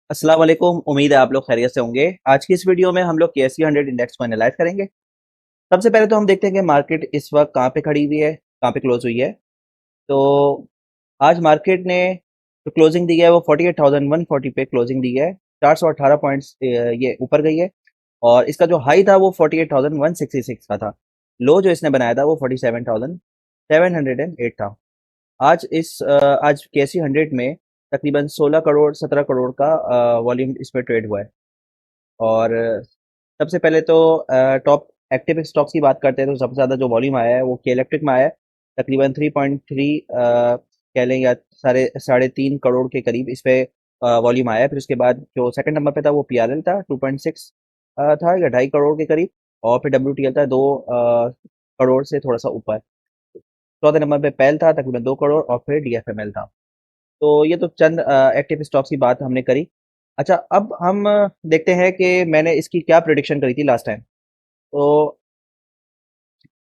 अस्सलाम वालेकुम। उम्मीद है आप लोग खैरियत से होंगे। आज की इस वीडियो में हम लोग KSE 100 इंडेक्स को एनालाइज करेंगे। सबसे पहले तो हम देखते हैं कि मार्केट इस वक्त कहाँ पे खड़ी हुई है, कहाँ पे क्लोज हुई है। तो आज मार्केट ने जो क्लोजिंग दी है वो 48,140 पे क्लोजिंग दी है। 418 पॉइंट्स ये ऊपर गई है। और इसका जो हाई था वो 48,166 का था। लो जो इसने बनाया था वो 47,708 था। आज KSE 100 में तकरीबन 16 करोड़ 17 करोड़ का वॉल्यूम इस पर ट्रेड हुआ है। और सबसे पहले तो टॉप एक्टिव स्टॉक्स की बात करते हैं तो सबसे ज़्यादा जो वॉल्यूम आया है वो के इलेक्ट्रिक में आया है। तकरीबन 3.3 कह लें या साढ़े तीन करोड़ के करीब इस पे वॉल्यूम आया है। फिर उसके बाद जो सेकंड नंबर पे था वो PRL था 2.6 था या 2.5 करोड़ के करीब। और फिर WTL था 2 करोड़ से थोड़ा सा ऊपर। चौथे नंबर पे पैल था तकरीबन 2 करोड़ और फिर DFML था। तो ये तो चंद एक्टिव स्टॉक्स की बात हमने करी। अच्छा, अब हम देखते हैं कि मैंने इसकी क्या प्रिडिक्शन करी थी लास्ट टाइम। तो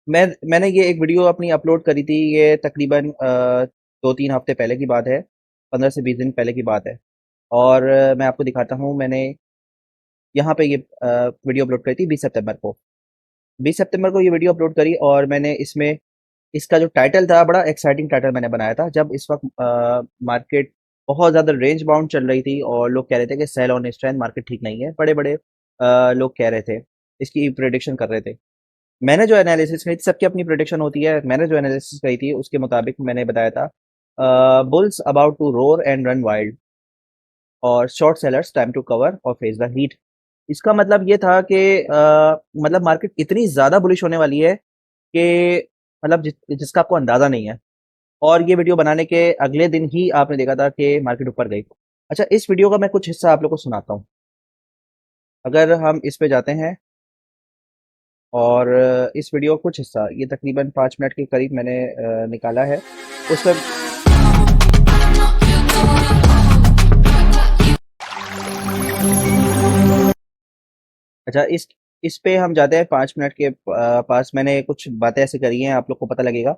मैंने ये एक वीडियो अपनी अपलोड करी थी। ये तकरीबन 2-3 हफ्ते पहले की बात है, 15 से 20 दिन पहले की बात है। और मैं आपको दिखाता हूँ। मैंने यहाँ पे ये वीडियो अपलोड करी थी 20 सितंबर को। 20 सितंबर को ये वीडियो अपलोड करी और मैंने इसमें इसका जो टाइटल था बड़ा एक्साइटिंग टाइटल मैंने बनाया था। जब इस वक्त मार्केट बहुत ज़्यादा रेंज बाउंड चल रही थी और लोग कह रहे थे कि सेल ऑन स्ट्रेंथ, मार्केट ठीक नहीं है। बड़े बड़े लोग कह रहे थे, इसकी प्रिडिक्शन कर रहे थे। मैंने जो एनालिसिस करी थी, सबकी अपनी प्रिडिक्शन होती है, मैंने जो एनालिसिस करी थी उसके मुताबिक मैंने बताया था bulls about to roar and run wild और short sellers time to cover और फेस द हीट। इसका मतलब ये था कि मतलब मार्केट इतनी ज़्यादा बुलिश होने वाली है कि मतलब जिसका आपको अंदाज़ा नहीं है। और ये वीडियो बनाने के अगले दिन ही आपने देखा था कि मार्केट ऊपर गई। अच्छा, इस वीडियो का मैं कुछ हिस्सा आप लोग को सुनाता हूँ। अगर हम इस पे जाते हैं और इस वीडियो का कुछ हिस्सा, ये तकरीबन 5 मिनट के करीब मैंने निकाला है उस पर। अच्छा, इस पे हम जाते हैं 5 मिनट के पास। मैंने कुछ बातें ऐसे करी हैं, आप लोग को पता लगेगा।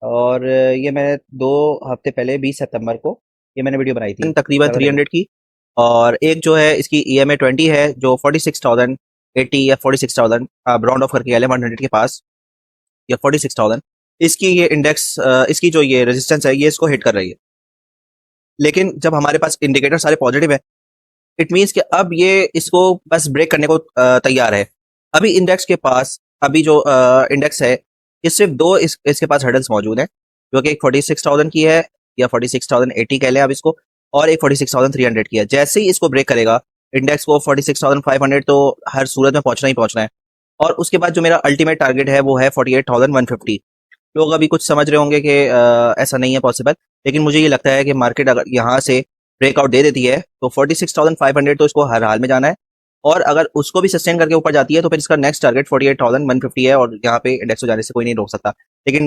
और ये मैंने 2 हफ्ते पहले 20 सितंबर को ये मैंने वीडियो बनाई थी तकरीबन 300 की। और एक जो है इसकी EMA 20 है जो 46,080 या 46,000 आप राउंड ऑफ करके कह लें 100 के पास, या 46,000। इसकी ये इंडेक्स इसकी जो ये रेजिस्टेंस है ये इसको हिट कर रही है। लेकिन जब हमारे पास इंडिकेटर सारे पॉजिटिव है, इट मीन्स कि अब ये इसको बस ब्रेक करने को तैयार है। अभी इंडेक्स के पास, अभी जो इंडेक्स है, ये सिर्फ दो इसके पास हर्डल्स मौजूद हैं, जो कि एक 46,000 की है या 46,080 कह लें आप इसको, और एक 46,300 की है। जैसे ही इसको ब्रेक करेगा इंडेक्स को 46,500 तो हर सूरत में पहुंचना ही पहुंचना है। और उसके बाद जो मेरा अल्टीमेट टारगेट है वो है 48,150। लोग अभी कुछ समझ रहे होंगे कि ऐसा नहीं है पॉसिबल, लेकिन मुझे ये लगता है कि मार्केट अगर यहाँ से ब्रेकआउट दे देती है तो 46,500 तो इसको हर हाल में जाना है। और अगर उसको भी सस्टेन करके ऊपर जाती है तो फिर इसका नेक्स्ट टारगेट 48,150 है और यहाँ पे इंडेक्स को जाने से कोई नहीं रोक सकता। लेकिन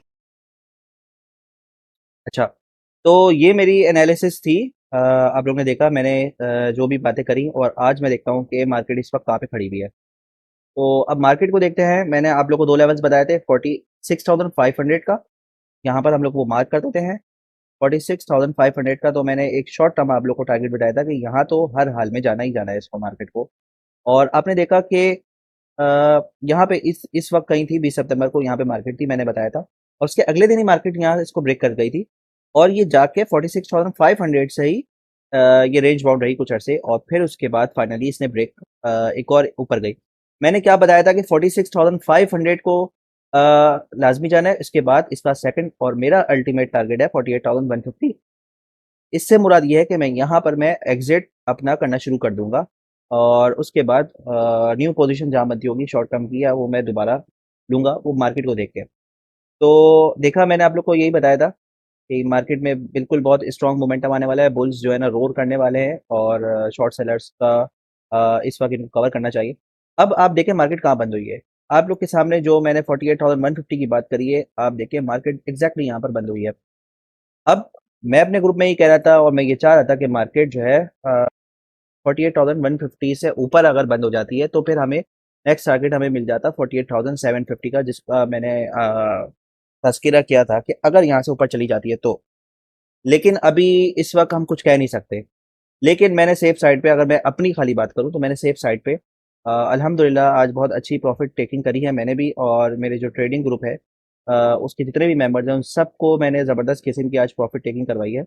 अच्छा, तो ये मेरी एनालिसिस थी। आप लोगों ने देखा मैंने जो भी बातें करी, और आज मैं देखता हूँ कि मार्केट इस वक्त कहाँ पे खड़ी हुई है। तो अब मार्केट को देखते हैं। मैंने आप लोग को दो लेवल्स बताए थे, 46,500 का, यहाँ पर हम लोग वो मार्क कर देते हैं। 46,500 का तो मैंने एक शॉर्ट टर्म आप लोग को टारगेट बताया था कि यहाँ तो हर हाल में जाना ही जाना है इसको, मार्केट को। और आपने देखा कि यहाँ पे इस वक्त कहीं थी 20 सितंबर को, यहाँ पे मार्केट थी, मैंने बताया था। और उसके अगले दिन ही मार्केट यहाँ इसको ब्रेक कर गई थी। और ये जाके 46,500 से ही ये रेंज बाउंड रही कुछ अरसे, और फिर उसके बाद फाइनली इसने ब्रेक एक और ऊपर गई। मैंने क्या बताया था कि 46,500 को लाजमी जाना है। इसके बाद इसका सेकंड और मेरा अल्टीमेट टारगेट है 48,150। इससे मुराद ये है कि मैं एग्जिट अपना करना शुरू कर दूंगा। और उसके बाद न्यू पोजीशन जहाँ बनती होगी शॉर्ट टर्म की, या वो मैं दोबारा लूंगा वो मार्केट को देख के। तो देखा, मैंने आप लोग को यही बताया था कि मार्केट में बिल्कुल बहुत स्ट्रांग मोमेंटम आने वाला है। बुल्स जो है ना रोर करने वाले हैं, और शॉर्ट सेलर्स का इस वक्त इनको कवर करना चाहिए। अब आप देखें मार्केट कहाँ बंद हुई है। आप लोग के सामने जो मैंने 48,150 की बात करी है, आप देखिए मार्केट एग्जैक्टली यहाँ पर बंद हुई है। अब मैं अपने ग्रुप में ये कह रहा था और मैं ये चाह रहा था कि मार्केट जो है 48,150 से ऊपर अगर बंद हो जाती है तो फिर हमें नेक्स्ट टारगेट हमें मिल जाता 48,750 का, जिसका मैंने तस्करा किया था कि अगर यहाँ से ऊपर चली जाती है तो। लेकिन अभी इस वक्त हम कुछ कह नहीं सकते। लेकिन मैंने सेफ साइड पे, अगर मैं अपनी खाली बात करूँ तो मैंने सेफ साइड पे अल्हम्दुलिल्लाह आज बहुत अच्छी प्रॉफिट टेकिंग करी है मैंने भी, और मेरे जो ट्रेडिंग ग्रुप है उसके जितने भी मेंबर्स हैं उन सबको मैंने ज़बरदस्त किस्म की आज प्रॉफिट टेकिंग करवाई है।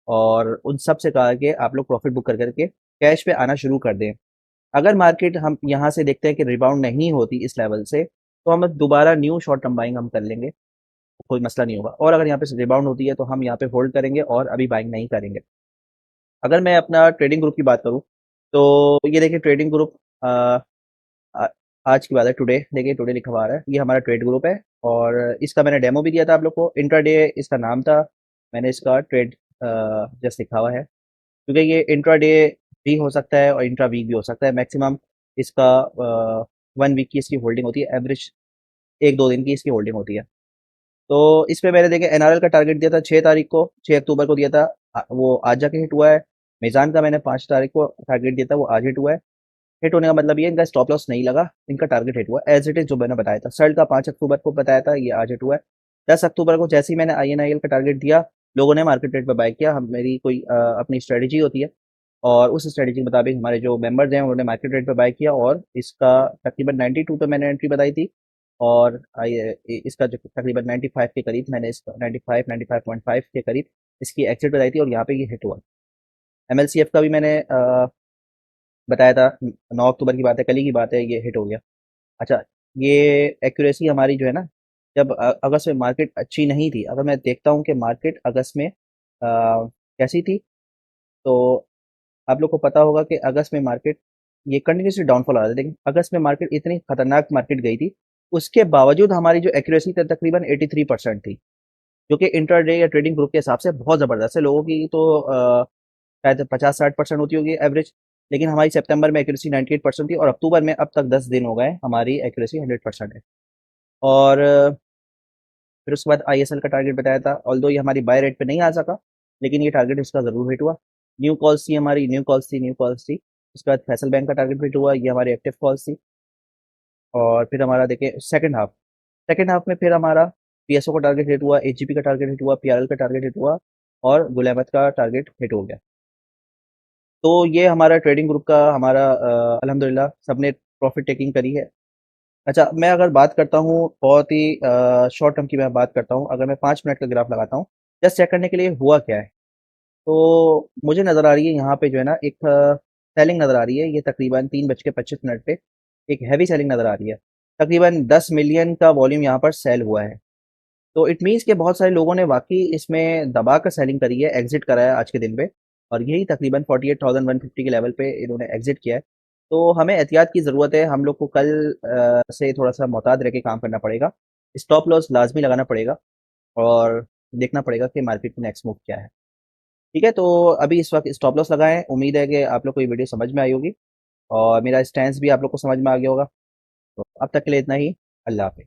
और उन सब से कहा कि आप लोग प्रॉफिट बुक कर करके कैश पे आना शुरू कर दें। अगर मार्केट हम यहाँ से देखते हैं कि रिबाउंड नहीं होती इस लेवल से, तो हम दोबारा न्यू शॉर्ट टर्म बाइंग हम कर लेंगे, कोई मसला नहीं होगा। और अगर यहाँ पे रिबाउंड होती है तो हम यहाँ पे होल्ड करेंगे और अभी बाइंग नहीं करेंगे। अगर मैं अपना ट्रेडिंग ग्रुप की बात करूँ, तो ये देखिए ट्रेडिंग ग्रुप आ- आज की बात है, टुडे देखिए, टुडे लिखा हुआ आ रहा है, ये हमारा ट्रेड ग्रुप है। और इसका मैंने डेमो भी दिया था आप लोग को, इंट्राडे इसका नाम था। मैंने इसका ट्रेड जस्ट लिखा हुआ है, क्योंकि ये इंट्राडे भी हो सकता है और इंट्रा वीक भी हो सकता है। मैक्सिमम इसका 1 वीक की इसकी होल्डिंग होती है, एवरेज 1-2 दिन की इसकी होल्डिंग होती है। तो इस पे मैंने देखिए एनआरएल का टारगेट दिया था 6 तारीख को, 6 अक्टूबर को दिया था। वो आज जाके हिट हुआ है। मीज़ान का मैंने 5 तारीख को टारगेट दिया था, वो आज हिट हुआ है। हिट होने का मतलब ये इनका स्टॉप लॉस नहीं लगा, इनका टारगेट हिट हुआ एज इट इज जो मैंने बताया था। सर्ल का 5 अक्टूबर को बताया था, ये आज हिट हुआ है। 10 अक्टूबर को जैसे ही मैंने INIL का टारगेट दिया, लोगों ने मार्केट रेट पर बाय किया। हम मेरी कोई अपनी स्ट्रेटजी होती है, और उस स्ट्रेटजी के मुताबिक हमारे जो मेंबर्स हैं उन्होंने मार्केट रेट पे बाय किया, और इसका तकरीबन 92 पे मैंने एंट्री बताई थी। और इसका जो तकरीबन 95 के करीब मैंने इसका 95 95.5 के करीब इसकी एक्सिट बताई थी, और यहाँ पे ये हिट हुआ। MLCF का भी मैंने बताया था, 9 अक्टूबर की बात है, कल ही की बात है, ये हिट हो गया। अच्छा, ये एक्यूरेसी हमारी जो है ना, जब अगस्त में मार्केट अच्छी नहीं थी, अगर मैं देखता हूँ कि मार्केट अगस्त में कैसी थी, तो आप लोग को पता होगा कि अगस्त में मार्केट ये कंटिन्यूसली डाउनफॉल आ रहा था, लेकिन अगस्त में मार्केट इतनी खतरनाक मार्केट गई थी, उसके बावजूद हमारी जो एक्यूरेसी तकरीबन 83% थी, जो कि इंटरडे या ट्रेडिंग ग्रुप के हिसाब से बहुत ज़बरदस्त है। लोगों की तो शायद 50-60% होती होगी एवरेज, लेकिन हमारी सितंबर में एक्यूरेसी 98% थी, और अक्टूबर में अब तक 10 दिन हो गए हमारी एक्यूरेसी 100% है। और फिर उसके बाद ISL का टारगेट बताया था, ऑल्दो ये हमारी बाय रेट पे नहीं आ सका, लेकिन ये टारगेट इसका ज़रूर हिट हुआ। न्यू कॉल्स थी हमारी, न्यू कॉल्स थी। उसके बाद फैसल बैंक का टारगेट हिट हुआ, ये हमारी एक्टिव कॉल्स थी। और फिर हमारा देखिए सेकंड हाफ में फिर हमारा PSO का टारगेट हिट हुआ, HGP का टारगेट हिट हुआ, PRL का टारगेट हिट हुआ, और गुलेमत का टारगेट हिट हो गया। तो ये हमारा ट्रेडिंग ग्रुप का हमारा अल्हम्दुलिल्लाह सबने प्रॉफिट टेकिंग करी है। अच्छा, मैं अगर बात करता हूँ बहुत ही शॉर्ट टर्म की, मैं बात करता हूँ, अगर मैं 5 मिनट का ग्राफ लगाता हूँ जस्ट चेक करने के लिए हुआ क्या है, तो मुझे नज़र आ रही है यहाँ पे जो है ना एक सेलिंग नज़र आ रही है। ये तकरीबन 3:25 पे एक हैवी सेलिंग नज़र आ रही है। तकरीबन 10 मिलियन का वॉल्यूम यहाँ पर सेल हुआ है। तो इट मीन्स कि बहुत सारे लोगों ने वाकई इसमें दबा कर सेलिंग करी है, एग्जिट करा है आज के दिन पे, और यही तकरीबन 48,150 के लेवल पे इन्होंने एग्जिट किया है। तो हमें एहतियात की ज़रूरत है, हम लोग को कल से थोड़ा सा मोहतात रह के काम करना पड़ेगा। स्टॉप लॉस लाजमी लगाना पड़ेगा, और देखना पड़ेगा कि मार्केट की नेक्स्ट मूव क्या है। ठीक है, तो अभी इस वक्त स्टॉप लॉस लगाएं। उम्मीद है कि आप लोग को ये वीडियो समझ में आई होगी, और मेरा स्टैंस भी आप लोग को समझ में आ गया होगा। तो अब तक के लिए इतना ही। अल्लाह हाफिज़।